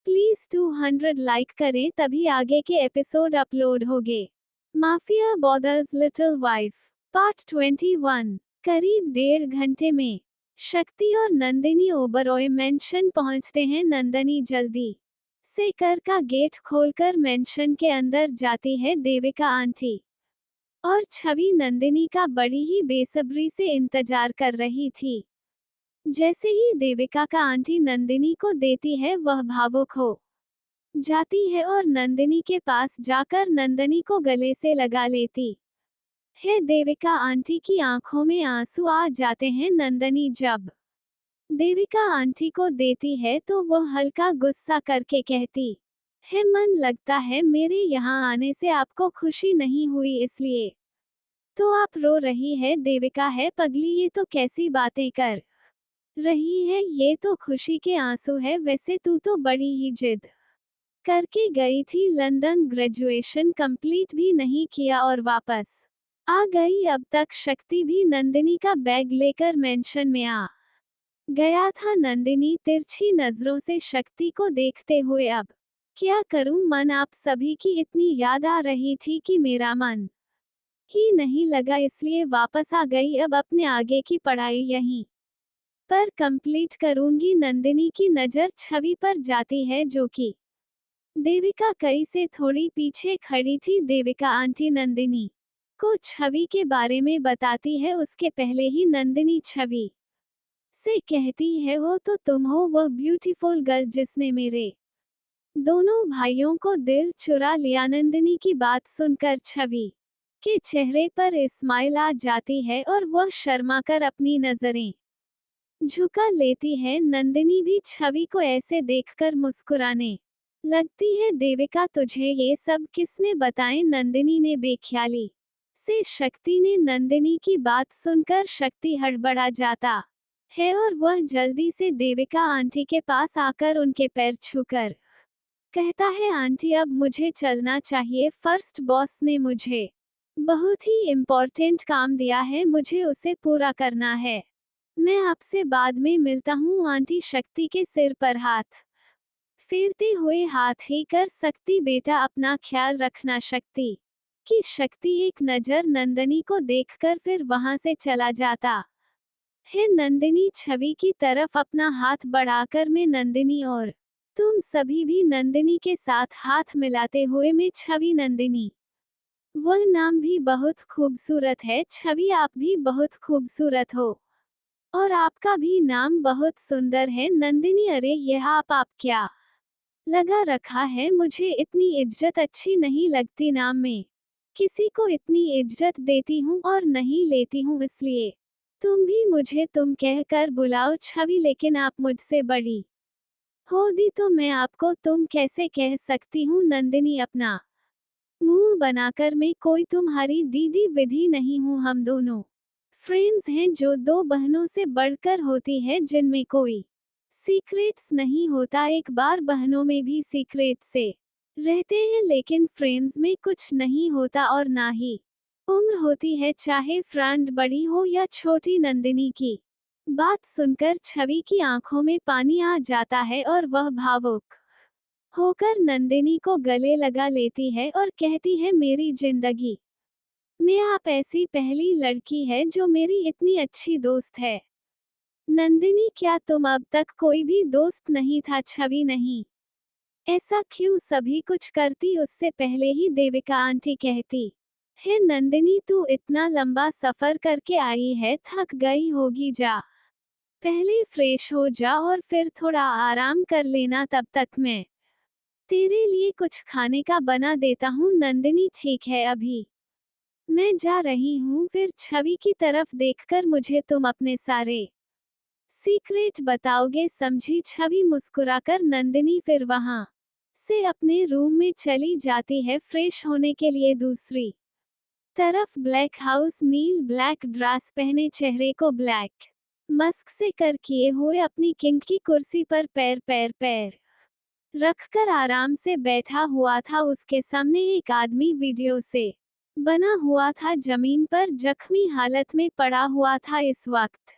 Please 200 like करें तभी आगे के एपिसोड अपलोड होंगे। Mafia bothers little wife part 21। करीब 1.5 घंटे में शक्ति और नंदिनी ओबरॉय मेंशन पहुंचते हैं। नंदिनी जल्दी से कर का गेट खोलकर मेंशन के अंदर जाती है। देविका आंटी और छवि नंदिनी का बड़ी ही बेसब्री से इंतजार कर रही थी। जैसे ही देविका का आंटी नंदिनी को देती है वह भावुक हो जाती है और नंदिनी के पास जाकर नंदिनी को गले से लगा लेती है। देविका आंटी की आंखों में आंसू आ जाते हैं। नंदिनी जब देविका आंटी को देती है तो वह हल्का गुस्सा करके कहती है, मन लगता है मेरे यहाँ आने से आपको खुशी नहीं हुई इसलिए तो आप रो रही है। देविका है पगली, ये तो कैसी बातें कर रही है, ये तो खुशी के आंसू है। वैसे तू तो बड़ी ही जिद करके गई थी लंदन, ग्रेजुएशन कंप्लीट भी नहीं किया और वापस आ गई। अब तक शक्ति भी नंदिनी का बैग लेकर मेंशन में आ गया था। नंदिनी तिरछी नजरों से शक्ति को देखते हुए, अब क्या करूं, मन आप सभी की इतनी याद आ रही थी कि मेरा मन ही नहीं लगा, इसलिए वापस आ गई। अब अपने आगे की पढ़ाई यहीं पर कंप्लीट करूंगी। नंदिनी की नजर छवि पर जाती है जो कि देविका कई से थोड़ी पीछे खड़ी थी। देविका आंटी नंदिनी को छवि के बारे में बताती है। उसके पहले ही नंदिनी छवि से कहती है, वो तो तुम हो, वह ब्यूटीफुल गर्ल जिसने मेरे दोनों भाइयों को दिल चुरा लिया। नंदिनी की बात सुनकर छवि के चेहरे पर स्माइल आ जाती है और वह शर्माकर अपनी नजरें झुका लेती है। नंदिनी भी छवि को ऐसे देखकर मुस्कुराने लगती है। देविका तुझे ये सब किसने बताए? नंदिनी ने बेख्याली से शक्ति ने नंदिनी की बात सुनकर शक्ति हड़बड़ा जाता है और वह जल्दी से देविका आंटी के पास आकर उनके पैर छूकर कहता है, आंटी अब मुझे चलना चाहिए। फर्स्ट बॉस ने मुझे बहुत ही इम्पोर्टेंट काम दिया है, मुझे उसे पूरा करना है। मैं आपसे बाद में मिलता हूँ। आंटी शक्ति के सिर पर हाथ फेरते हुए हाथ ही कर सकती, बेटा अपना ख्याल रखना। शक्ति की शक्ति एक नजर नंदिनी को देखकर फिर वहां से चला जाता है। नंदिनी छवि की तरफ अपना हाथ बढ़ाकर, मैं नंदिनी और तुम सभी भी नंदिनी के साथ हाथ मिलाते हुए, मैं छवि नंदिनी, वह नाम भी बहुत खूबसूरत है। छवि आप भी बहुत खूबसूरत हो और आपका भी नाम बहुत सुंदर है। नंदिनी अरे यह आप क्या लगा रखा है? मुझे इतनी इज्जत अच्छी नहीं लगती, नाम में किसी को इतनी इज्जत देती हूँ और नहीं लेती हूँ, इसलिए तुम भी मुझे तुम कहकर बुलाओ। छवि लेकिन आप मुझसे बड़ी हो दी तो मैं आपको तुम कैसे कह सकती हूँ? नंदिनी अपना मुंह बनाकर, मैं कोई तुम्हारी दीदी विधि नहीं हूँ, हम दोनों फ्रेंड्स हैं जो दो बहनों से बढ़कर होती है, जिनमें कोई सीक्रेट्स नहीं होता। एक बार बहनों में भी सीक्रेट से रहते हैं, लेकिन फ्रेंड्स में कुछ नहीं होता और ना ही उम्र होती है, चाहे फ्रेंड बड़ी हो या छोटी। नंदिनी की बात सुनकर छवि की आंखों में पानी आ जाता है और वह भावुक होकर नंदिनी को गले लगा लेती है और कहती है, मेरी जिंदगी में आप ऐसी पहली लड़की है जो मेरी इतनी अच्छी दोस्त है। नंदिनी क्या तुम अब तक कोई भी दोस्त नहीं था? छवि नहीं, ऐसा क्यों सभी कुछ करती उससे पहले ही देविका आंटी कहती है, नंदिनी तू इतना लंबा सफर करके आई है, थक गई होगी, जा पहले फ्रेश हो जा और फिर थोड़ा आराम कर लेना, तब तक मैं तेरे लिए कुछ खाने का बना देता हूँ। नंदिनी ठीक है, अभी मैं जा रही हूँ। फिर छवि की तरफ देखकर, मुझे तुम अपने सारे सीक्रेट बताओगे, समझी? छवि मुस्कुराकर नंदिनी फिर वहां से अपने रूम में चली जाती है फ्रेश होने के लिए। दूसरी तरफ ब्लैक हाउस, नील ब्लैक ड्रेस पहने, चेहरे को ब्लैक मस्क से कर किए हुए, अपनी किंग की कुर्सी पर पैर रखकर आराम से बैठा हुआ था। उसके सामने एक आदमी वीडियो से बना हुआ था, जमीन पर जख्मी हालत में पड़ा हुआ था। इस वक्त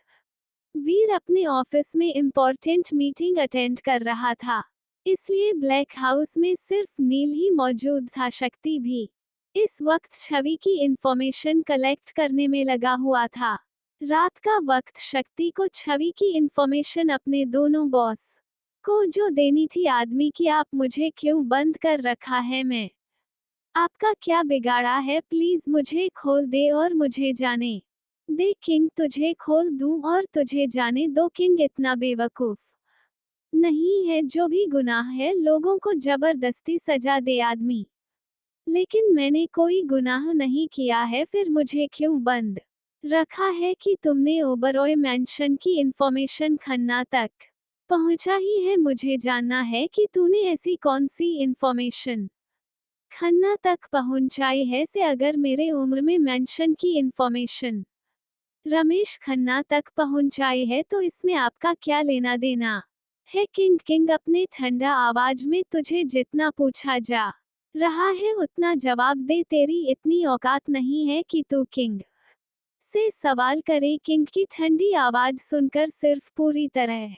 वीर अपने ऑफिस में इम्पोर्टेंट मीटिंग अटेंड कर रहा था। इसलिए ब्लैक हाउस में सिर्फ नील ही मौजूद था, शक्ति भी इस वक्त छवि की इंफॉर्मेशन कलेक्ट करने में लगा हुआ था। रात का वक्त शक्ति को छवि की इंफॉर्मेशन अपने दोनों बॉस को जो देनी थी, आदमी की आप मुझे क्यों बंद कर रखा है, मैं आपका क्या बिगाड़ा है, प्लीज मुझे खोल दे और मुझे जाने दे किंग, तुझे खोल दूं और तुझे जाने दो किंग, इतना बेवकूफ नहीं है, जो भी गुनाह है लोगों को जबरदस्ती सजा दे आदमी, लेकिन मैंने कोई गुनाह नहीं किया है, फिर मुझे क्यों बंद रखा है कि तुमने ओबरॉय मैंशन की इंफॉर्मेशन खन्ना तक पहुंचा ही है, मुझे जानना है कि तूने ऐसी कौन सी इंफॉर्मेशन खन्ना तक पहुंचाई है से, अगर मेरे उम्र में मेंशन की इंफॉर्मेशन रमेश खन्ना तक पहुंचाई है तो इसमें आपका क्या लेना देना है किंग। किंग अपने ठंडा आवाज में, तुझे जितना पूछा जा रहा है उतना जवाब दे, तेरी इतनी औकात नहीं है कि तू किंग से सवाल करे। किंग की ठंडी आवाज सुनकर सिर्फ पूरी तरह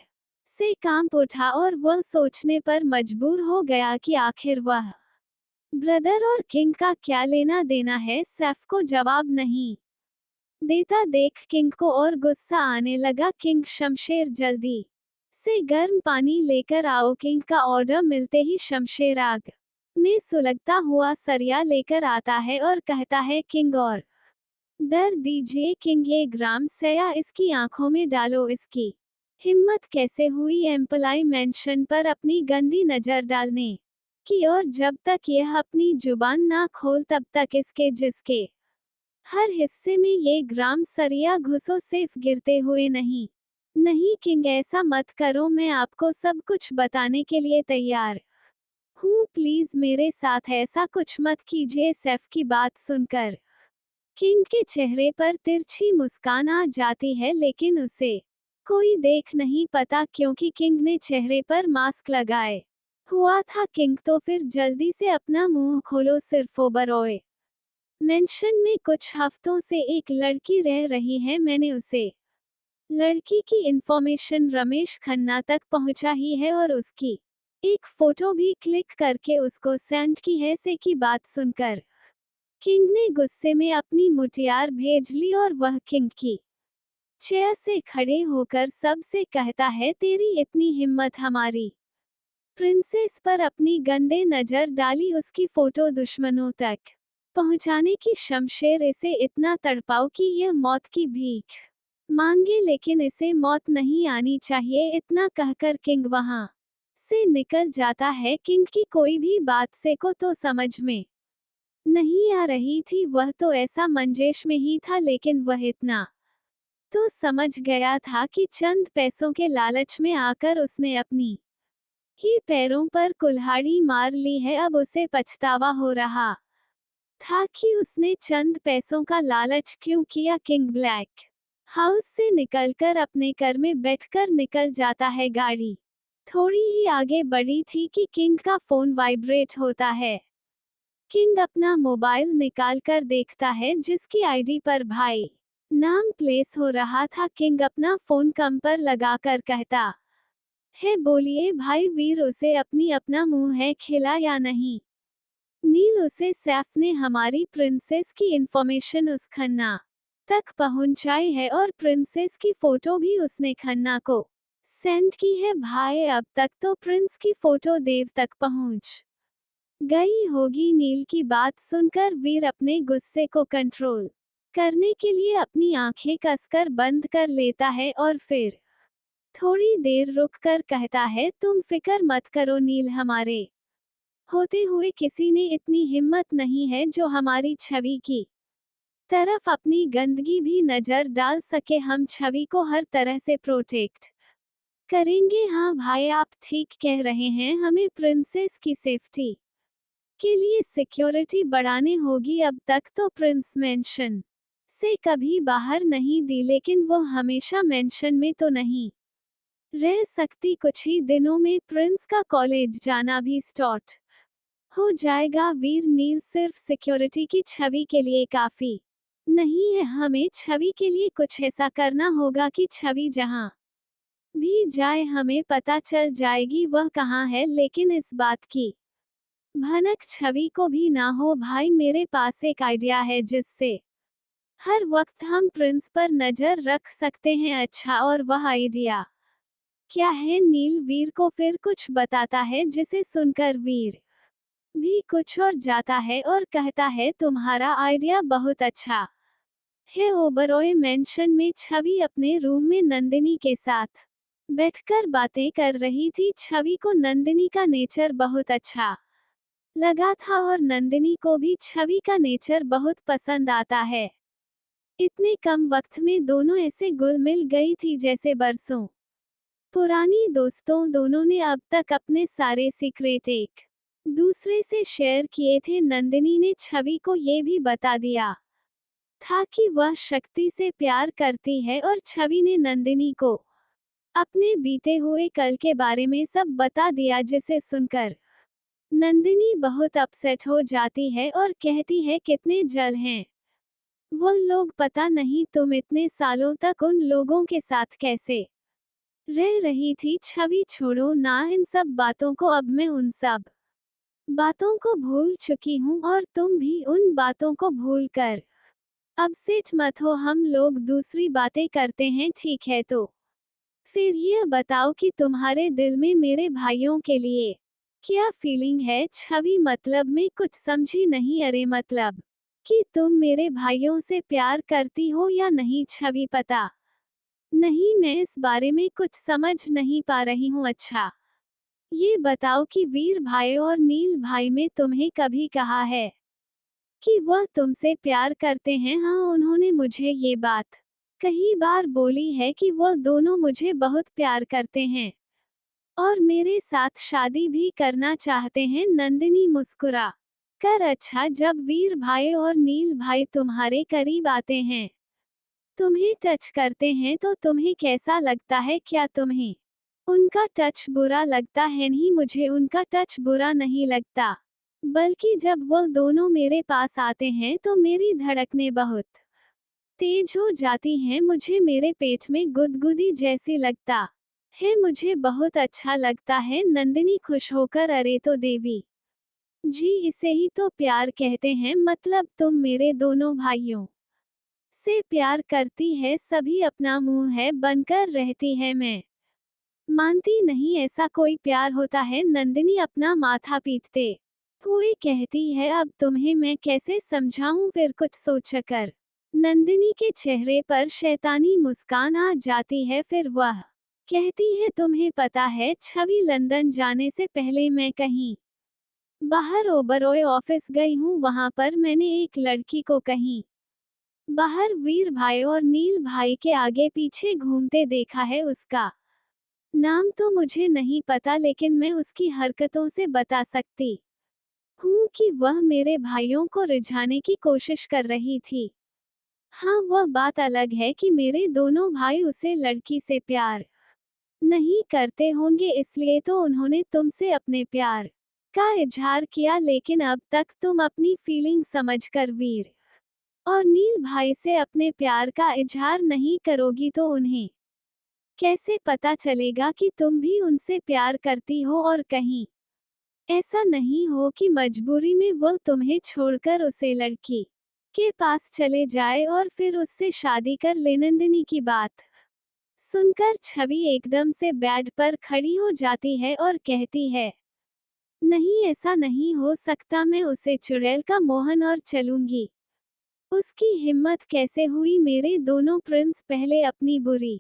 से कांप उठा और वह सोचने पर मजबूर हो गया कि आखिर वह ब्रदर और किंग का क्या लेना देना है। सैफ को जवाब नहीं देता देख किंग को और गुस्सा आने लगा। किंग शमशेर जल्दी से गर्म पानी लेकर आओ। किंग का ऑर्डर मिलते ही शमशेर आग में सुलगता हुआ सरिया लेकर आता है और कहता है, किंग और दर दीजिए किंग, ये ग्राम सया इसकी आंखों में डालो। इसकी हिम्मत कैसे हुई एम्प्लाई मेंशन पर अपनी गंदी नजर डालने की, और जब तक यह अपनी जुबान ना खोल तब तक इसके जिसके हर हिस्से में ये ग्राम सरिया घुसो सिर्फ गिरते हुए नहीं। नहीं किंग, ऐसा मत करो, मैं आपको सब कुछ बताने के लिए तैयार हूँ, प्लीज मेरे साथ ऐसा कुछ मत कीजिए। सैफ की बात सुनकर किंग के चेहरे पर तिरछी मुस्कान आ जाती है, लेकिन उसे कोई देख नहीं पाता क्योंकि किंग ने चेहरे पर मास्क लगाए हुआ था। किंग, तो फिर जल्दी से अपना मुंह खोलो, सिर्फ ओबरॉय मेंशन में कुछ हफ्तों से एक लड़की रह रही है, मैंने उसे लड़की की इंफॉर्मेशन रमेश खन्ना तक पहुंचा ही है और उसकी एक फोटो भी क्लिक करके उसको सेंड की है। से की बात सुनकर किंग ने गुस्से में अपनी मुटियार भेज ली और वह किंग की चेयर से खड़े होकर सबसे कहता है, तेरी इतनी हिम्मत हमारी प्रिंसेस पर अपनी गंदे नजर डाली, उसकी फोटो दुश्मनों तक पहुंचाने की। शमशेर, इसे इतना तड़पाओ कि यह मौत की भीख मांगे, लेकिन इसे मौत नहीं आनी चाहिए। इतना कहकर किंग वहां से निकल जाता है। किंग की कोई भी बात से को तो समझ में नहीं आ रही थी, वह तो ऐसा मंजेश में ही था, लेकिन वह इतना तो समझ गया था कि चंद पैसों के लालच में आकर उसने अपनी ही पैरों पर कुल्हाड़ी मार ली है। अब उसे पछतावा हो रहा था कि उसने चंद पैसों का लालच क्यों किया। किंग ब्लैक हाउस से निकलकर अपने घर में बैठकर निकल जाता है। गाड़ी थोड़ी ही आगे बढ़ी थी कि किंग का फोन वाइब्रेट होता है। किंग अपना मोबाइल निकालकर देखता है, जिसकी आईडी पर भाई नाम प्लेस हो रहा था। किंग अपना फोन कम पर लगाकर कहता है, बोलिए भाई वीर, उसे अपना मुंह है खिला या नहीं? नील, उसे सैफ ने हमारी प्रिंसेस की इंफॉर्मेशन उस खन्ना तक पहुंचाई है और प्रिंसेस की फोटो भी उसने खन्ना को सेंड की है। भाई, अब तक तो प्रिंस की फोटो देव तक पहुंच गई होगी। नील की बात सुनकर वीर अपने गुस्से को कंट्रोल करने के लिए अपनी आंखें कसकर बंद कर लेता है और फिर थोड़ी देर रुककर कहता है, तुम फिक्र मत करो नील, हमारे होते हुए किसी ने इतनी हिम्मत नहीं है जो हमारी छवि की तरफ अपनी गंदगी भी नजर डाल सके। हम छवि को हर तरह से प्रोटेक्ट करेंगे। हाँ भाई, आप ठीक कह रहे हैं, हमें प्रिंसेस की सेफ्टी के लिए सिक्योरिटी बढ़ाने होगी। अब तक तो प्रिंस मेंशन से कभी बाहर नहीं दी, लेकिन वो हमेशा मेंशन में तो नहीं रह सकती। कुछ ही दिनों में प्रिंस का कॉलेज जाना भी स्टार्ट हो जाएगा। वीर, नील सिर्फ सिक्योरिटी की छवि के लिए काफी नहीं है, हमें छवि के लिए कुछ ऐसा करना होगा कि छवि जहां भी जाए हमें पता चल जाएगी वह कहाँ है, लेकिन इस बात की भनक छवि को भी ना हो। भाई मेरे पास एक आइडिया है जिससे हर वक्त हम प्रिंस पर नजर रख सकते हैं। अच्छा, और वह आइडिया क्या है? नील वीर को फिर कुछ बताता है, जिसे सुनकर वीर भी कुछ और जाता है और कहता है तुम्हारा आइडिया बहुत अच्छा है। ओबरॉय मेंशन में छवि अपने रूम में नंदिनी के साथ बैठकर बातें कर रही थी। छवि को नंदिनी का नेचर बहुत अच्छा लगा था और नंदिनी को भी छवि का नेचर बहुत पसंद आता है। इतने कम वक्त में दोनों ऐसे घुल मिल गई थी जैसे बरसों पुरानी दोस्तों। दोनों ने अब तक अपने सारे सीक्रेट एक दूसरे से शेयर किए थे। नंदिनी ने छवि को ये भी बता दिया था कि वह शक्ति से प्यार करती है और छवि ने नंदिनी को अपने बीते हुए कल के बारे में सब बता दिया, जिसे सुनकर नंदिनी बहुत अपसेट हो जाती है और कहती है कितने जल हैं वो लोग, पता नहीं तुम इतने सालों तक उन लोगों के साथ कैसे रह रही थी। छवि छोड़ो ना इन सब बातों को, अब मैं उन सब बातों को भूल चुकी हूँ और तुम भी उन बातों को भूल कर अपसेट मत हो। हम लोग दूसरी बातें करते हैं, ठीक है? तो फिर ये बताओ कि तुम्हारे दिल में मेरे भाइयों के लिए क्या फीलिंग है? छवि मतलब मैं कुछ समझी नहीं। अरे मतलब कि तुम मेरे भाइयों से प्यार करती हो या नहीं? छवि पता नहीं, मैं इस बारे में कुछ समझ नहीं पा रही हूँ। अच्छा, ये बताओ कि वीर भाई और नील भाई में तुम्हें कभी कहा है कि वह तुमसे प्यार करते हैं? हाँ, उन्होंने मुझे ये बात कई बार बोली है कि वह दोनों मुझे बहुत प्यार करते हैं और मेरे साथ शादी भी करना चाहते हैं। नंदिनी मुस्कुरा कर अच्छा, जब वीर भाई और नील भाई तुम्हारे करीब आते हैं, तुम्हें टच करते हैं, तो तुम्हें कैसा लगता है? क्या तुम्हें उनका टच बुरा लगता है? नहीं, मुझे उनका टच बुरा नहीं लगता, बल्कि जब वो दोनों मेरे पास आते हैं तो मेरी धड़कनें बहुत तेज हो जाती हैं। मुझे मेरे पेट में गुदगुदी जैसी लगता है। मुझे बहुत अच्छा लगता है। नंदिनी खुश होकर अरे तो देवी जी, इसे ही तो प्यार कहते हैं। मतलब तुम मेरे दोनों भाइयों से प्यार करती है, सभी अपना मुंह है बनकर रहती है। मैं मानती नहीं ऐसा कोई प्यार होता है। नंदिनी अपना माथा पीटते हुए कहती है अब तुम्हें मैं कैसे समझाऊं? फिर कुछ सोचकर नंदिनी के चेहरे पर शैतानी मुस्कान आ जाती है। फिर वह कहती है तुम्हें पता है छवि, लंदन जाने से पहले मैं कहीं बाहर ओबरॉय ऑफिस गई हूँ। वहां पर मैंने एक लड़की को कहीं बाहर वीर भाई और नील भाई के आगे पीछे घूमते देखा है। उसका नाम तो मुझे नहीं पता, लेकिन मैं उसकी हरकतों से बता सकती हूँ कि वह मेरे भाइयों को रिझाने की कोशिश कर रही थी। हाँ, वह बात अलग है कि मेरे दोनों भाई उसे लड़की से प्यार नहीं करते होंगे, इसलिए तो उन्होंने तुमसे अपने प्यार का इजहार किया। लेकिन अब तक तुम अपनी फीलिंग समझकर वीर और नील भाई से अपने प्यार का इजहार नहीं करोगी तो उन्हें कैसे पता चलेगा कि तुम भी उनसे प्यार करती हो? और कहीं ऐसा नहीं हो कि मजबूरी में वो तुम्हें छोड़कर उसे लड़की के पास चले जाए और फिर उससे शादी कर ले। नंदिनी की बात सुनकर छवि एकदम से बेड पर खड़ी हो जाती है और कहती है नहीं, ऐसा नहीं हो सकता। मैं उसे चुड़ैल का मोहन और चलूंगी। उसकी हिम्मत कैसे हुई? मेरे दोनों प्रिंस पहले अपनी बुरी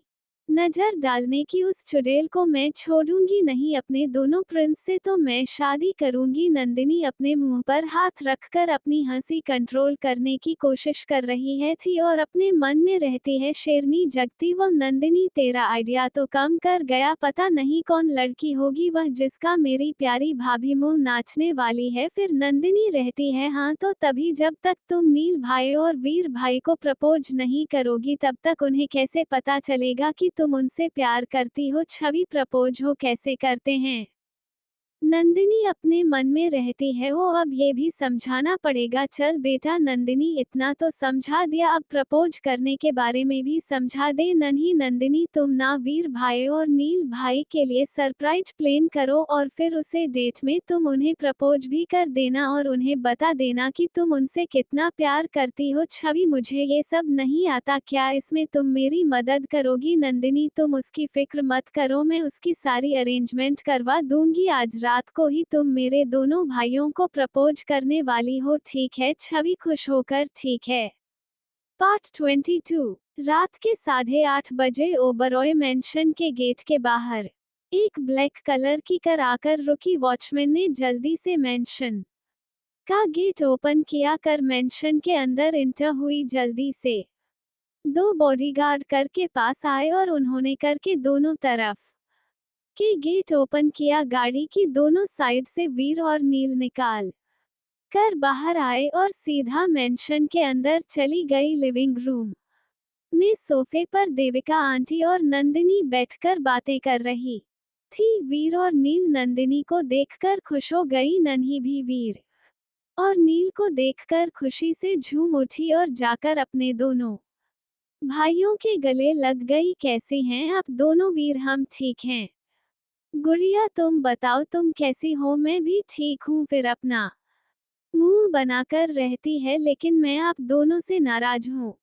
नजर डालने की, उस चुड़ैल को मैं छोड़ूंगी नहीं। अपने दोनों प्रिंस से तो मैं शादी करूंगी। नंदिनी अपने मुंह पर हाथ रखकर अपनी हंसी कंट्रोल करने की कोशिश कर रही है थी और अपने मन में रहती है शेरनी जगती वो। नंदिनी तेरा आइडिया तो कम कर गया। पता नहीं कौन लड़की होगी वह जिसका मेरी प्यारी भाभी मुंह नाचने वाली है। फिर नंदिनी रहती है हाँ, तो तभी जब तक तुम नील भाई और वीर भाई को प्रपोज नहीं करोगी तब तक उन्हें कैसे पता चलेगा कि तुम उनसे प्यार करती हो? छवि प्रपोज हो कैसे करते हैं? नंदिनी अपने मन में रहती है, वो अब ये भी समझाना पड़ेगा। चल बेटा नंदिनी, इतना तो समझा दिया, अब प्रपोज करने के बारे में भी समझा दे। नहीं नंदिनी, तुम ना वीर भाई और नील भाई के लिए सरप्राइज प्लान करो और फिर उसे डेट में तुम उन्हें प्रपोज भी कर देना और उन्हें बता देना कि तुम उनसे कितना प्यार करती हो। छवि, मुझे ये सब नहीं आता, क्या इसमें तुम मेरी मदद करोगी? नंदिनी, तुम उसकी फिक्र मत करो, मैं उसकी सारी अरेंजमेंट करवा दूंगी। आज रात को ही तुम मेरे दोनों भाइयों को प्रपोज करने वाली हो, ठीक है? छवि खुश होकर ठीक है। पार्ट 22। रात के 8:30 बजे ओबरॉय मैंशन के गेट के बाहर एक ब्लैक कलर की कार आकर रुकी। वॉचमैन ने जल्दी से मैंशन का गेट ओपन किया। कर मैंशन के अंदर इंटर हुई। जल्दी से 2 बॉडीगार्ड कर के पास आए और उन्होंने कर के दोनों तरफ के गेट ओपन किया। गाड़ी की दोनों साइड से वीर और नील निकाल कर बाहर आए और सीधा मैंशन के अंदर चली गई। लिविंग रूम में सोफे पर देविका आंटी और नंदिनी बैठकर बातें कर रही थी। वीर और नील नंदिनी को देखकर खुश हो गई। नन्ही भी वीर और नील को देखकर खुशी से झूम उठी और जाकर अपने दोनों भाइयों के गले लग गई। कैसे हैं आप दोनों? वीर, हम ठीक हैं। गुड़िया, तुम बताओ तुम कैसी हो? मैं भी ठीक हूँ। फिर अपना मुंह बनाकर रहती है, लेकिन मैं आप दोनों से नाराज हूँ।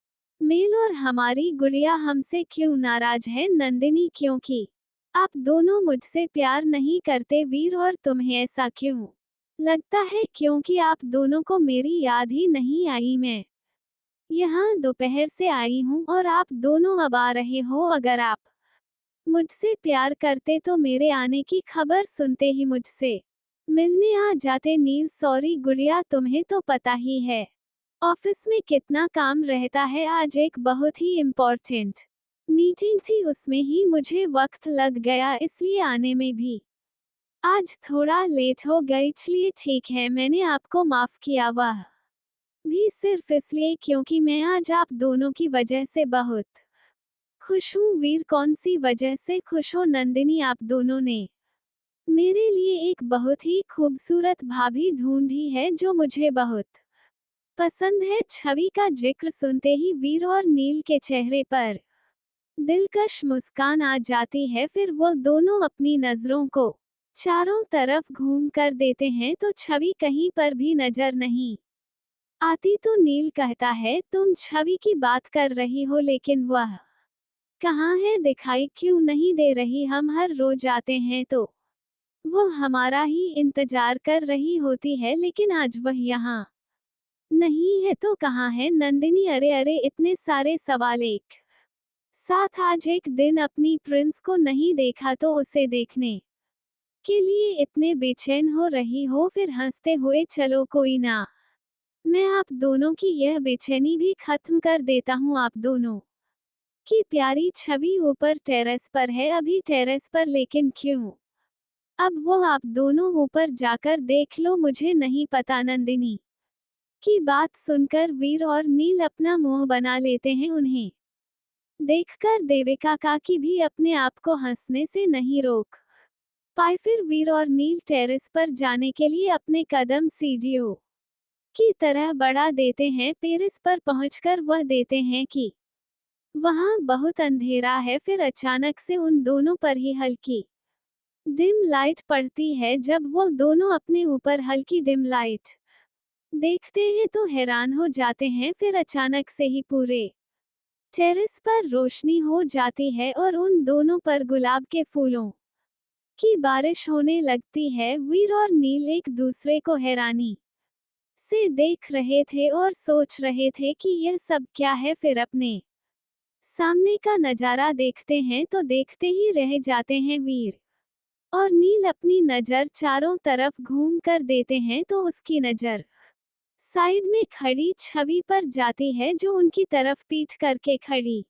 मेल और हमारी गुड़िया हमसे क्यों नाराज है? नंदिनी, क्योंकि आप दोनों मुझसे प्यार नहीं करते। वीर, और तुम्हें ऐसा क्यों लगता है? क्योंकि आप दोनों को मेरी याद ही नहीं आई। मैं यहाँ दोपहर से आई हूँ और आप दोनों अब आ रहे हो। अगर आप मुझसे प्यार करते तो मेरे आने की खबर सुनते ही मुझसे मिलने आ जाते। नील, सॉरी गुड़िया, तुम्हें तो पता ही है ऑफिस में कितना काम रहता है। आज एक बहुत ही इम्पोर्टेंट मीटिंग थी, उसमें ही मुझे वक्त लग गया, इसलिए आने में भी आज थोड़ा लेट हो गई। चलिए ठीक है, मैंने आपको माफ किया, वह भी सिर्फ इसलिए क्योंकि मैं आज आप दोनों की वजह से बहुत खुश हूँ। वीर, कौन सी वजह से खुश हो? नंदिनी, आप दोनों ने मेरे लिए एक बहुत ही खूबसूरत भाभी ढूंढी है जो मुझे बहुत पसंद है। छवि का जिक्र सुनते ही वीर और नील के चेहरे पर दिलकश मुस्कान आ जाती है। फिर वो दोनों अपनी नजरों को चारों तरफ घूम कर देते हैं तो छवि कहीं पर भी नजर नहीं आती। तो नील कहता है, तुम छवि की बात कर रही हो, लेकिन वह कहाँ है? दिखाई क्यों नहीं दे रही? हम हर रोज आते हैं तो वो हमारा ही इंतजार कर रही होती है, लेकिन आज वह यहाँ नहीं है तो कहाँ है? नंदिनी, अरे अरे, इतने सारे सवाल एक साथ। आज एक दिन अपनी प्रिंस को नहीं देखा तो उसे देखने के लिए इतने बेचैन हो रही हो। फिर हंसते हुए, चलो कोई ना, मैं आप दोनों की यह बेचैनी भी खत्म कर देता हूँ। आप दोनों की प्यारी छवि ऊपर टेरेस पर है, अभी टेरेस पर, लेकिन क्यों? अब वो आप दोनों ऊपर जाकर देख लो, मुझे नहीं पता। नंदिनी की बात सुनकर वीर और नील अपना मुंह बना लेते हैं। उन्हें देखकर देविका काकी भी अपने आप को हंसने से नहीं रोक पाए। फिर वीर और नील टेरेस पर जाने के लिए अपने कदम सीढ़ियों की तरह बढ़ा देते हैं। टेरेस पर पहुंचकर वह देते हैं कि वहां बहुत अंधेरा है। फिर अचानक से उन दोनों पर ही हल्की डिम लाइट पड़ती है। जब वो दोनों अपने ऊपर हल्की डिम लाइट देखते हैं तो हैरान हो जाते हैं। फिर अचानक से ही पूरे टेरेस पर रोशनी हो जाती है और उन दोनों पर गुलाब के फूलों की बारिश होने लगती है। वीर और नील एक दूसरे को हैरानी से देख रहे थे और सोच रहे थे कि यह सब क्या है। फिर अपने सामने का नजारा देखते हैं तो देखते ही रह जाते हैं। वीर और नील अपनी नजर चारों तरफ घूम कर देते हैं तो उसकी नजर साइड में खड़ी छवि पर जाती है, जो उनकी तरफ पीठ करके खड़ी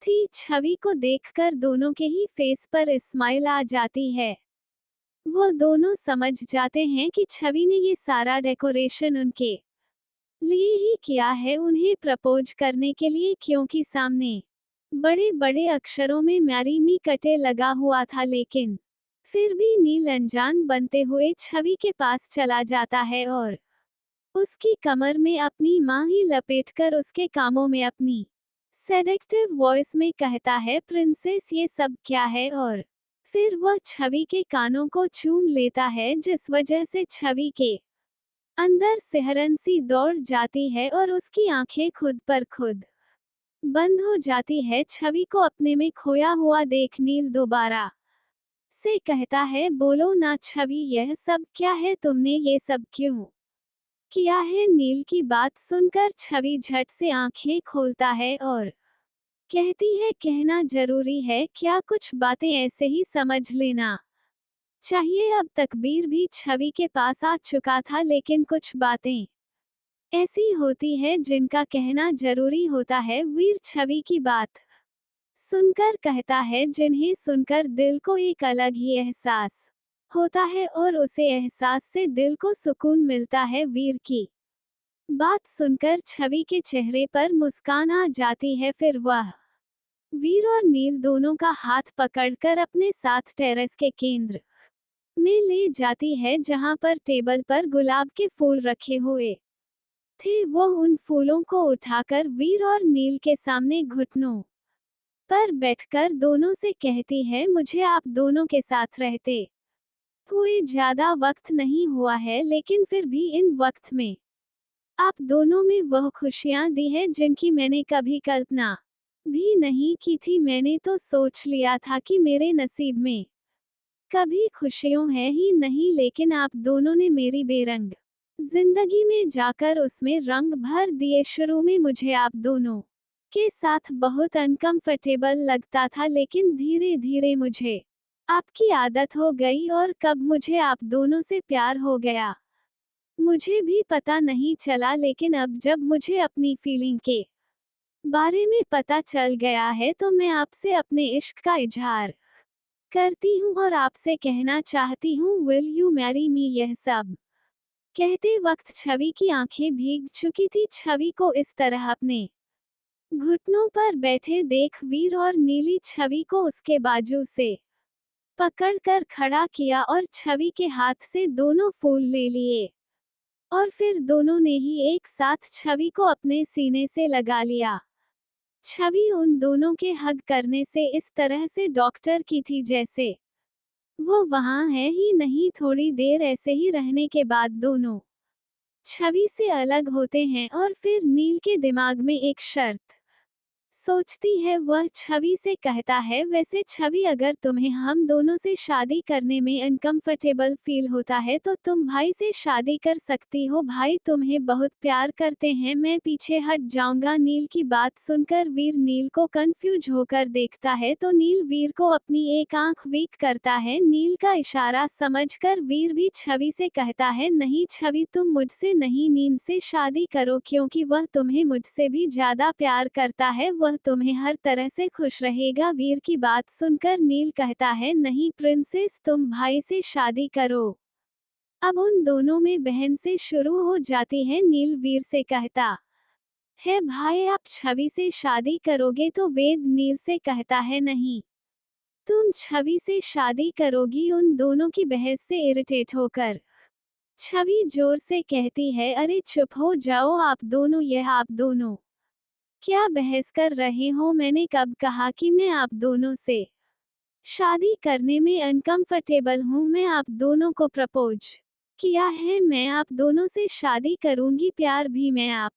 थी। छवि को देखकर दोनों के ही फेस पर स्माइल आ जाती है। वो दोनों समझ जाते हैं कि छवि ने ये सारा डेकोरेशन उनके लिए ही किया है, उन्हें प्रपोज करने के लिए, क्योंकि सामने बड़े बड़े अक्षरों में मैरी मी कटे लगा हुआ था। लेकिन फिर भी नील अनजान बनते हुए छवि के पास चला जाता है और उसकी कमर में अपनी मां ही लपेटकर उसके कामों में अपनी सेडेक्टिव वॉइस में कहता है, प्रिंसेस ये सब क्या है, और फिर वह छवि के कानों को चूम लेता है, जिस वजह से छवि के अंदर सिहरन सी दौड़ जाती है और उसकी आंखें खुद पर खुद बंद हो जाती है। छवि को अपने में खोया हुआ देख नील दोबारा से कहता है, बोलो ना छवि, यह सब क्या है, तुमने ये सब क्यों किया है। नील की बात सुनकर छवि झट से आंखें खोलता है और कहती है, कहना जरूरी है क्या, कुछ बातें ऐसे ही समझ लेना चाहिए। अब तकबीर भी छवि के पास आ चुका था, लेकिन कुछ बातें ऐसी होती है जिनका कहना जरूरी होता है। वीर छवि की बात सुनकर कहता है, जिन्हें सुनकर दिल को एक अलग ही एहसास होता है और उसे एहसास से दिल को सुकून मिलता है। वीर की बात सुनकर छवि के चेहरे पर मुस्कान आ जाती है। फिर वह वीर और नील दोनों का हाथ पकड़कर अपने साथ टेरेस के केंद्र में ले जाती है, जहां पर टेबल पर गुलाब के फूल रखे हुए थे। वह उन फूलों को उठाकर वीर और नील के सामने घुटनों पर बैठकर दोनों से कहती है, मुझे आप दोनों के साथ रहते हुए ज्यादा वक्त नहीं हुआ है, लेकिन फिर भी इन वक्त में आप दोनों में वह खुशियां दी है जिनकी मैंने कभी कल्पना भी नहीं की थी। मैंने तो सोच लिया था कि मेरे नसीब में कभी खुशियों है ही नहीं, लेकिन आप दोनों ने मेरी बेरंग जिंदगी में जाकर उसमें रंग भर दिए। शुरू में मुझे आप दोनों के साथ बहुत अनकंफर्टेबल लगता था, लेकिन धीरे धीरे मुझे आपकी आदत हो गई और कब मुझे आप दोनों से प्यार हो गया मुझे भी पता नहीं चला। लेकिन अब जब मुझे अपनी फीलिंग के बारे में पता चल गया है, तो मैं आपसे अपने इश्क का इजहार करती हूँ और आपसे कहना चाहती हूँ, विल यू मैरी मी। यह सब कहते वक्त छवि की आंखें भीग चुकी थी। छवि को इस तरह अपने घुटनों पर बैठे देख वीर और नीली छवि को उसके बाजू से पकड़कर खड़ा किया और छवि के हाथ से दोनों फूल ले लिए और फिर दोनों ने ही एक साथ छवि को अपने सीने से लगा लिया। छवि उन दोनों के हग करने से इस तरह से डॉक्टर की थी जैसे वो वहां है ही नहीं। थोड़ी देर ऐसे ही रहने के बाद दोनों छवि से अलग होते हैं और फिर नील के दिमाग में एक शर्त सोचती है। वह छवि से कहता है, वैसे छवि, अगर तुम्हें हम दोनों से शादी करने में अनकंफर्टेबल फील होता है तो तुम भाई से शादी कर सकती हो। भाई तुम्हें बहुत प्यार करते हैं। मैं पीछे हट जाऊंगा। नील की बात सुनकर वीर नील को कंफ्यूज होकर देखता है, तो नील वीर को अपनी एक आंख वीक करता है। नील का इशारा समझकर वीर भी छवि से कहता है, नहीं छवि, तुम मुझसे नहीं नील से शादी करो, क्योंकि वह तुम्हें मुझसे भी ज्यादा प्यार करता है। वह तुम्हें हर तरह से खुश रहेगा। वीर की बात सुनकर नील कहता है, नहीं प्रिंसेस, तुम भाई से शादी करो। अब उन दोनों में बहन से शुरू हो जाती है। नील वीर से कहता है, भाई आप छवि से शादी करोगे, तो वेद नील से कहता है, नहीं तुम छवि से शादी करोगी। उन दोनों की बहस से इरिटेट होकर छवि जोर से कहती है, अरे चुप हो जाओ आप दोनों, यह आप दोनों क्या बहस कर रहे हो। मैंने कब कहा कि मैं आप दोनों से शादी करने में अनकंफर्टेबल हूँ। मैं आप दोनों को प्रपोज किया है। मैं आप दोनों से शादी करूंगी। प्यार भी मैं आप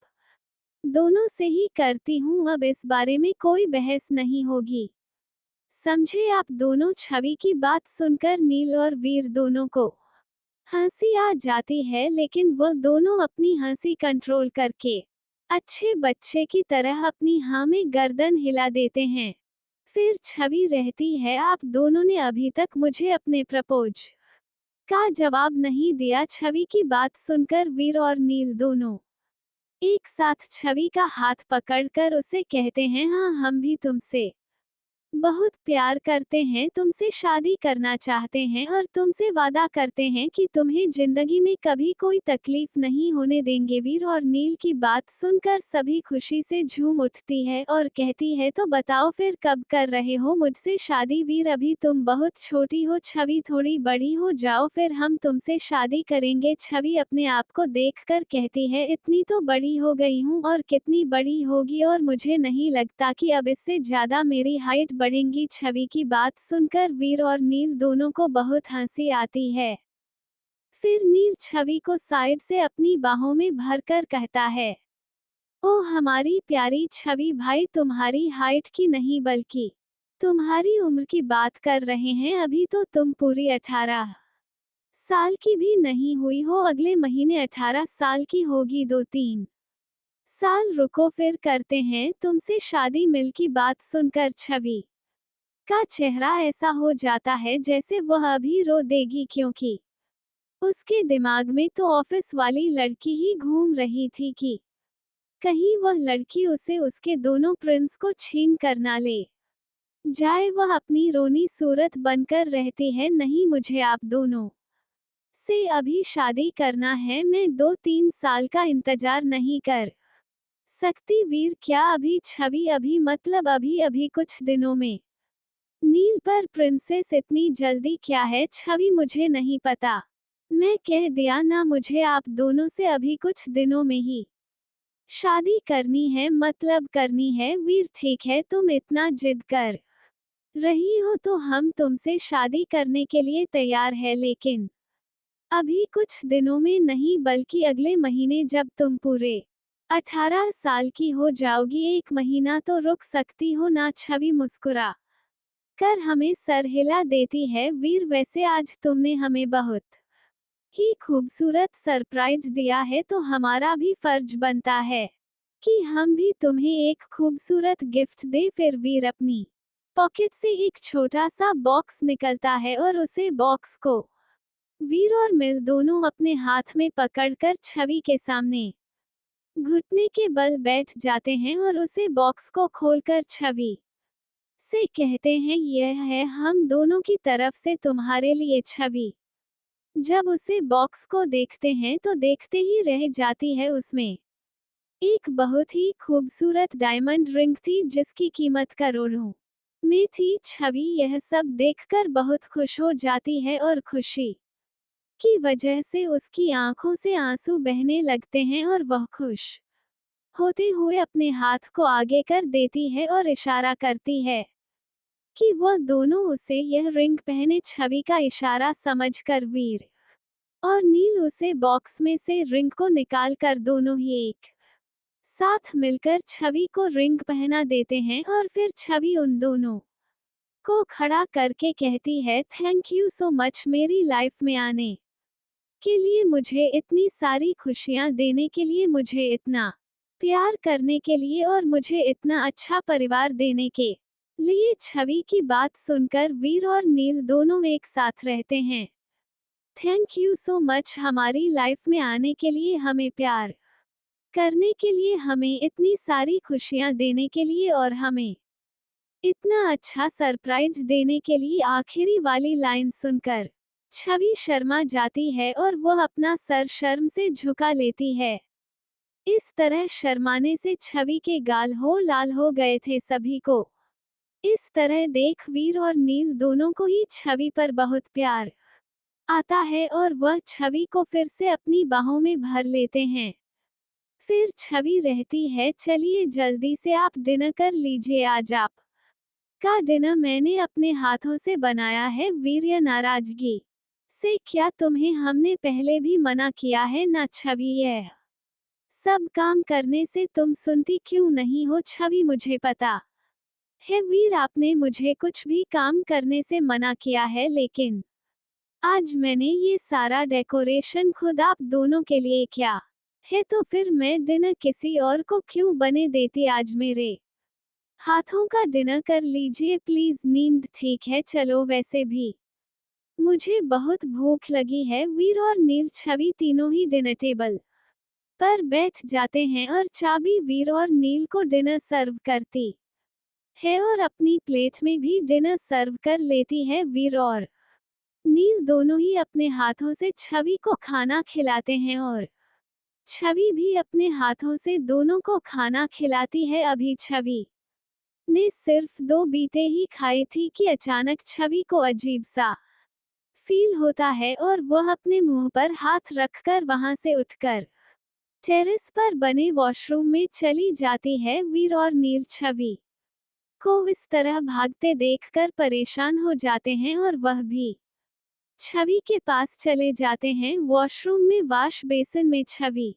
दोनों से ही करती हूँ। अब इस बारे में कोई बहस नहीं होगी, समझे आप दोनों। छवि की बात सुनकर नील और वीर दोनों को हंसी आ जाती है, लेकिन वह दोनों अपनी हंसी कंट्रोल करके अच्छे बच्चे की तरह अपनी हाँ में गर्दन हिला देते हैं। फिर छवि रहती है, आप दोनों ने अभी तक मुझे अपने प्रपोज का जवाब नहीं दिया। छवि की बात सुनकर वीर और नील दोनों एक साथ छवि का हाथ पकड़कर उसे कहते हैं, हाँ हम भी तुमसे बहुत प्यार करते हैं, तुमसे शादी करना चाहते हैं और तुमसे वादा करते हैं कि तुम्हें जिंदगी में कभी कोई तकलीफ नहीं होने देंगे। वीर और नील की बात सुनकर सभी खुशी से झूम उठती है और कहती है, तो बताओ फिर कब कर रहे हो मुझसे शादी? वीर, अभी तुम बहुत छोटी हो, छवि थोड़ी बड़ी हो जाओ फिर हम तुमसे शादी करेंगे। छवि अपने आप को देखकर कहती है, इतनी तो बड़ी हो गई हूँ और कितनी बड़ी होगी, और मुझे नहीं लगता कि अब इससे ज्यादा मेरी हाइट बढ़ेंगी। छवि की बात सुनकर वीर और नील दोनों को बहुत हंसी आती है। फिर नील छवि को साइड से अपनी बाहों में भरकर कहता है, ओ हमारी प्यारी छवि भाई, तुम्हारी हाइट की नहीं बल्कि तुम्हारी उम्र की बात कर रहे हैं। अभी तो तुम पूरी 18 साल की भी नहीं हुई हो, अगले महीने 18 साल की होगी। 2-3 साल रुको फिर करते हैं तुमसे शादी। मिल की बात सुनकर छवि का चेहरा ऐसा हो जाता है जैसे वह अभी रो देगी, क्योंकि उसके दिमाग में तो ऑफिस वाली लड़की ही घूम रही थी कि कहीं वह लड़की उसे उसके दोनों प्रिंस को छीन कर ना ले जाए। वह अपनी रोनी सूरत बनकर रहती है, नहीं मुझे आप दोनों से अभी शादी करना है, मैं 2-3 साल का इंतजार नहीं कर सकती। वीर, क्या अभी? छवि, अभी मतलब अभी अभी कुछ दिनों में। नील, पर प्रिंसेस इतनी जल्दी क्या है? छवि, मुझे नहीं पता, मैं कह दिया ना, मुझे आप दोनों से अभी कुछ दिनों में ही शादी करनी है, मतलब करनी है। वीर, ठीक है, तुम इतना जिद कर रही हो तो हम तुमसे शादी करने के लिए तैयार है, लेकिन अभी कुछ दिनों में नहीं बल्कि अगले महीने, जब तुम पूरे 18 साल की हो जाओगी। 1 महीना तो रुक सकती हो ना? छवि मुस्कुरा कर हमें सर हिला देती है। वीर, वैसे आज तुमने हमें बहुत ही खूबसूरत सरप्राइज दिया है, तो हमारा भी फर्ज बनता है कि हम भी तुम्हें एक खूबसूरत गिफ्ट दे। फिर वीर अपनी पॉकेट से एक छोटा सा बॉक्स निकलता है और उसे बॉक्स को वीर और मिल दोनों अपने हाथ में पकड़कर छवि के सामने घुटने के बल बैठ जाते हैं और उसे बॉक्स को खोलकर छवि से कहते हैं, यह है हम दोनों की तरफ से तुम्हारे लिए। छवि जब उसे बॉक्स को देखते हैं तो देखते ही रह जाती है। उसमें एक बहुत ही खूबसूरत डायमंड रिंग थी जिसकी कीमत करोड़ों में थी। छवि यह सब देखकर बहुत खुश हो जाती है और खुशी की वजह से उसकी आंखों से आंसू बहने लगते हैं और वह खुश होते हुए अपने हाथ को आगे कर देती है और इशारा करती है कि वह दोनों उसे यह रिंग पहने। छवि का इशारा समझकर वीर और नील उसे बॉक्स में से रिंग को निकाल कर दोनों ही एक साथ मिलकर छवि को रिंग पहना देते हैं और फिर छवि उन दोनों को खड़ा करके कहती है, थैंक यू सो मच मेरी लाइफ में आने के लिए, मुझे इतनी सारी खुशियां देने के लिए, मुझे इतना प्यार करने के लिए और मुझे इतना अच्छा परिवार देने के लिए। छवि की बात सुनकर वीर और नील दोनों एक साथ रहते हैं। थैंक यू सो मच हमारी लाइफ में आने के लिए, हमें प्यार करने के लिए, हमें इतनी सारी खुशियां देने के लिए और हमें इतना अच्छा सरप्राइज देने के लिए। आखिरी वाली लाइन सुनकर छवि शर्मा जाती है और वह अपना सर शर्म से झुका लेती है। इस तरह शर्माने से छवि के गाल हो लाल हो गए थे। सभी को इस तरह देख वीर और नील दोनों को ही छवि पर बहुत प्यार आता है और वह छवि को फिर से अपनी बाहों में भर लेते हैं। फिर छवि रहती है, चलिए जल्दी से आप डिनर कर लीजिए, आज आप का डिनर मैंने अपने हाथों से बनाया है। वीर्य नाराजगी से, क्या तुम्हें हमने पहले भी मना किया है ना? छवि, यह सब काम करने से तुम सुनती क्यों नहीं हो? छवि, मुझे पता है वीर, आपने मुझे कुछ भी काम करने से मना किया है, लेकिन आज मैंने ये सारा डेकोरेशन खुद आप दोनों के लिए किया है, तो फिर मैं डिनर किसी और को क्यों बने देती? आज मेरे हाथों का डिनर कर लीजिए प्लीज। नींद ठीक है, चलो वैसे भी मुझे बहुत भूख लगी है। वीर और नील छवि तीनों ही डिनर टेबल पर बैठ जाते हैं और चाबी वीर और नील को डिनर सर्व करती है और अपनी प्लेट में भी डिनर सर्व कर लेती है। वीर और नील दोनों ही अपने हाथों से छवि को खाना खिलाते हैं और छवि भी अपने हाथों से दोनों को खाना खिलाती है। अभी छवि ने सिर्फ 2 बीते ही खाई थी कि अचानक छवि को अजीब सा फील होता है और वह अपने मुंह पर हाथ रखकर वहां से उठकर टेरेस पर बने वॉशरूम में चली जाती है। वीर और नील छवि को इस तरह भागते देखकर परेशान हो जाते हैं और वह भी छवि के पास चले जाते हैं। वॉशरूम में वॉश बेसिन में छवि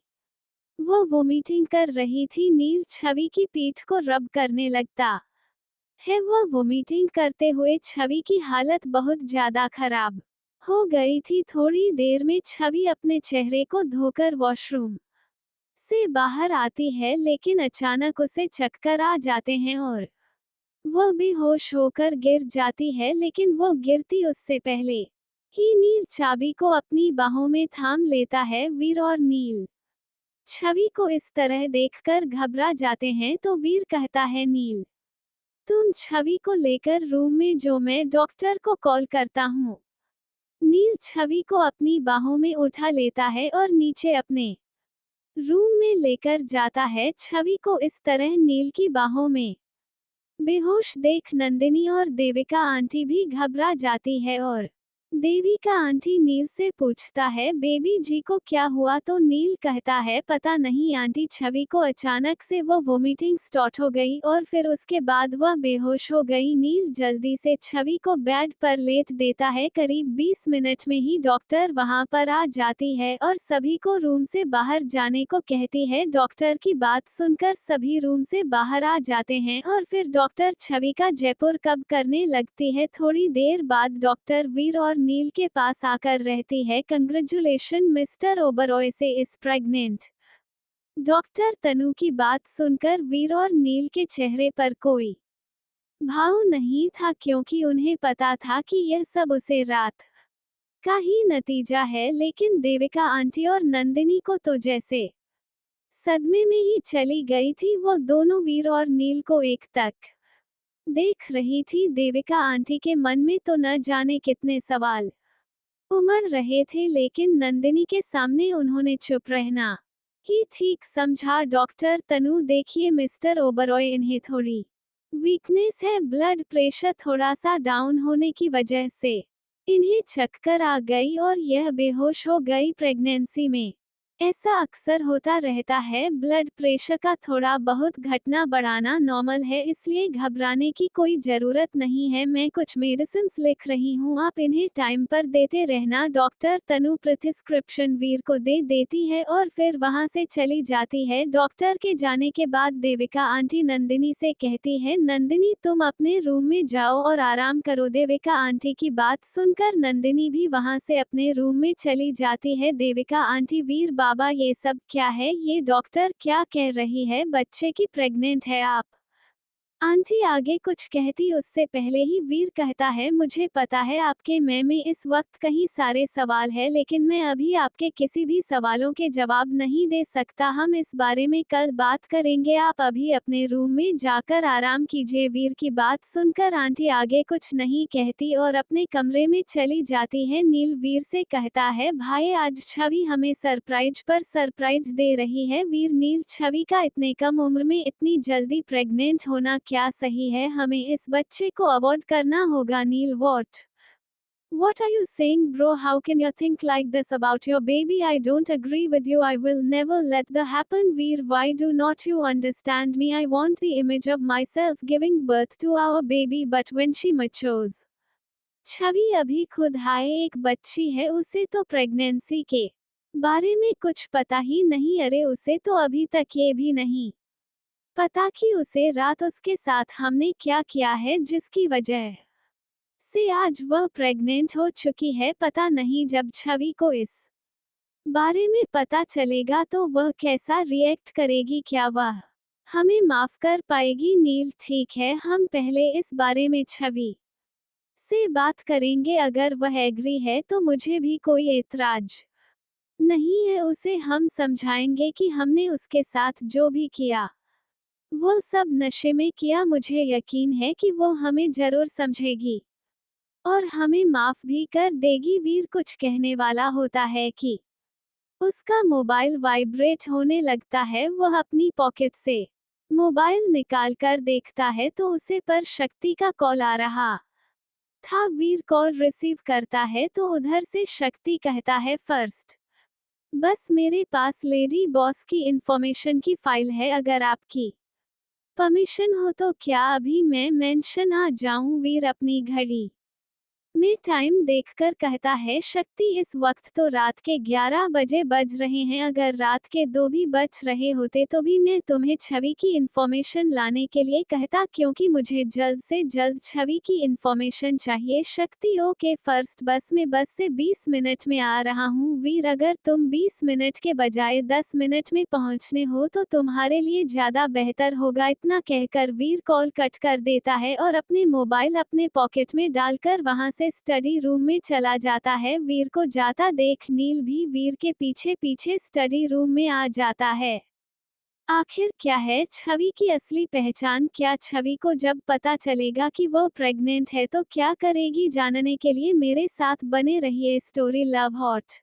वो वोमिटिंग कर रही थी। नील छवि की पीठ को रब करने लगता है। वह वोमिटिंग करते हुए छवि की हालत बहुत ज्यादा खराब हो गई थी। थोड़ी देर में छवि अपने चेहरे को धोकर वॉशरूम से बाहर आती है, लेकिन अचानक उसे चक्कर आ जाते हैं और वह बेहोश होकर गिर जाती है। लेकिन वो गिरती उससे पहले ही नील छवि को अपनी बाहों में थाम लेता है। वीर और नील छवि को इस तरह देखकर घबरा जाते हैं तो वीर कहता है, नील तुम छवि को लेकर रूम में जो, मैं डॉक्टर को कॉल करता हूँ। नील छवि को अपनी बाहों में उठा लेता है और नीचे अपने रूम में लेकर जाता है। छवि को इस तरह नील की बाहों में बेहोश देख नंदिनी और देविका आंटी भी घबरा जाती है और देविका आंटी नील से पूछता है, बेबी जी को क्या हुआ? तो नील कहता है, पता नहीं आंटी। छवि को अचानक से वो वोमिटिंग स्टार्ट हो गई और फिर उसके बाद वह बेहोश हो गई। नील जल्दी से छवि को बेड पर लेट देता है। करीब 20 मिनट में ही डॉक्टर वहां पर आ जाती है और सभी को रूम से बाहर जाने को कहती है। डॉक्टर की बात सुनकर सभी रूम से बाहर आ जाते हैं और फिर डॉक्टर छवि का जयपुर कब करने लगती है। थोड़ी देर बाद डॉक्टर वीर और नील के पास आकर रहती है, कंग्रेचुलेशन मिस्टर ओबरॉय से इस प्रेग्नेंट। डॉक्टर तनु की बात सुनकर वीर और नील के चेहरे पर कोई भाव नहीं था, क्योंकि उन्हें पता था कि यह सब उसे रात का ही नतीजा है। लेकिन देविका आंटी और नंदिनी को तो जैसे सदमे में ही चली गई थी। वो दोनों वीर और नील को एक तक देख रही थी। देविका आंटी के मन में तो न जाने कितने सवाल उमड़ रहे थे, लेकिन नंदिनी के सामने उन्होंने चुप रहना ही ठीक समझा। डॉक्टर तनु, देखिए मिस्टर ओबरॉय, इन्हें थोड़ी वीकनेस है। ब्लड प्रेशर थोड़ा सा डाउन होने की वजह से इन्हें चक्कर आ गई और यह बेहोश हो गई। प्रेगनेंसी में ऐसा अक्सर होता रहता है। ब्लड प्रेशर का थोड़ा बहुत घटना बढ़ाना नॉर्मल है, इसलिए घबराने की कोई जरूरत नहीं है। मैं कुछ मेडिसिन्स लिख रही हूँ, आप इन्हें टाइम पर देते रहना। डॉक्टर तनु प्रिस्क्रिप्शन वीर को दे देती है और फिर वहां से चली जाती है। डॉक्टर के जाने के बाद देविका आंटी नंदिनी से कहती है, नंदिनी तुम अपने रूम में जाओ और आराम करो। देविका आंटी की बात सुनकर नंदिनी भी वहां से अपने रूम में चली जाती है। देविका आंटी, वीर बाबा ये सब क्या है? ये डॉक्टर क्या कह रही है? बच्चे की प्रेग्नेंट है आप? आंटी आगे कुछ कहती उससे पहले ही वीर कहता है, मुझे पता है आपके मन में इस वक्त कई सारे सवाल है, लेकिन मैं अभी आपके किसी भी सवालों के जवाब नहीं दे सकता। हम इस बारे में कल बात करेंगे। आप अभी अपने रूम में जाकर आराम कीजिए। वीर की बात सुनकर आंटी आगे कुछ नहीं कहती और अपने कमरे में चली जाती है। नील वीर से कहता है, भाई आज छवि हमें सरप्राइज पर सरप्राइज दे रही है। वीर, नील छवि का इतने कम उम्र में इतनी जल्दी प्रेग्नेंट होना क्या सही है? हमें इस बच्चे को अवॉइड करना होगा। नील, What are you saying, bro? How can you think like this about your baby? I don't agree with you. I will never let that happen. Veer, why do not you understand me? I want the image of myself giving birth to our baby, but when she matures. छवि अभी खुद हाय एक बच्ची है, उसे तो pregnancy के बारे में कुछ पता ही नहीं। अरे उसे तो अभी तक ये भी नहीं पता कि उसे रात उसके साथ हमने क्या किया है, जिसकी वजह से आज वह प्रेग्नेंट हो चुकी है। पता नहीं जब छवि को इस बारे में पता चलेगा तो वह कैसा रिएक्ट करेगी। क्या वह हमें माफ कर पाएगी? नील, ठीक है, हम पहले इस बारे में छवि से बात करेंगे। अगर वह एग्री है तो मुझे भी कोई एतराज नहीं है। उसे हम समझाएंगे कि हमने उसके साथ जो भी किया वो सब नशे में किया, मुझे यकीन है कि वो हमें जरूर समझेगी और हमें माफ भी कर देगी। वीर कुछ कहने वाला होता है कि उसका मोबाइल वाइब्रेट होने लगता है। वह अपनी पॉकेट से मोबाइल निकाल कर देखता है तो उसे पर शक्ति का कॉल आ रहा था। वीर कॉल रिसीव करता है तो उधर से शक्ति कहता है, फर्स्ट बस मेरे पास लेडी बॉस की इंफॉर्मेशन की फाइल है, अगर आपकी परमिशन हो तो क्या अभी मैं मेंशन आ जाऊं। वीर अपनी घड़ी में टाइम देखकर कहता है, शक्ति इस वक्त तो रात के 11 बजे बज रहे हैं, अगर रात के 2 भी बज रहे होते तो भी मैं तुम्हें छवि की इंफॉर्मेशन लाने के लिए कहता, क्योंकि मुझे जल्द से जल्द छवि की इंफॉर्मेशन चाहिए। शक्ति ओके, फर्स्ट बस में बस से 20 मिनट में आ रहा हूँ। वीर अगर तुम 20 मिनट के बजाय 10 मिनट में पहुँचने हो तो तुम्हारे लिए ज्यादा बेहतर होगा। इतना कहकर वीर कॉल कट कर देता है और अपने मोबाइल अपने पॉकेट में डालकर वहां से स्टडी रूम में चला जाता है। वीर को जाता देख नील भी वीर के पीछे पीछे स्टडी रूम में आ जाता है। आखिर क्या है छवि की असली पहचान? क्या छवि को जब पता चलेगा कि वो प्रेग्नेंट है तो क्या करेगी? जानने के लिए मेरे साथ बने रहिए। Story love hot.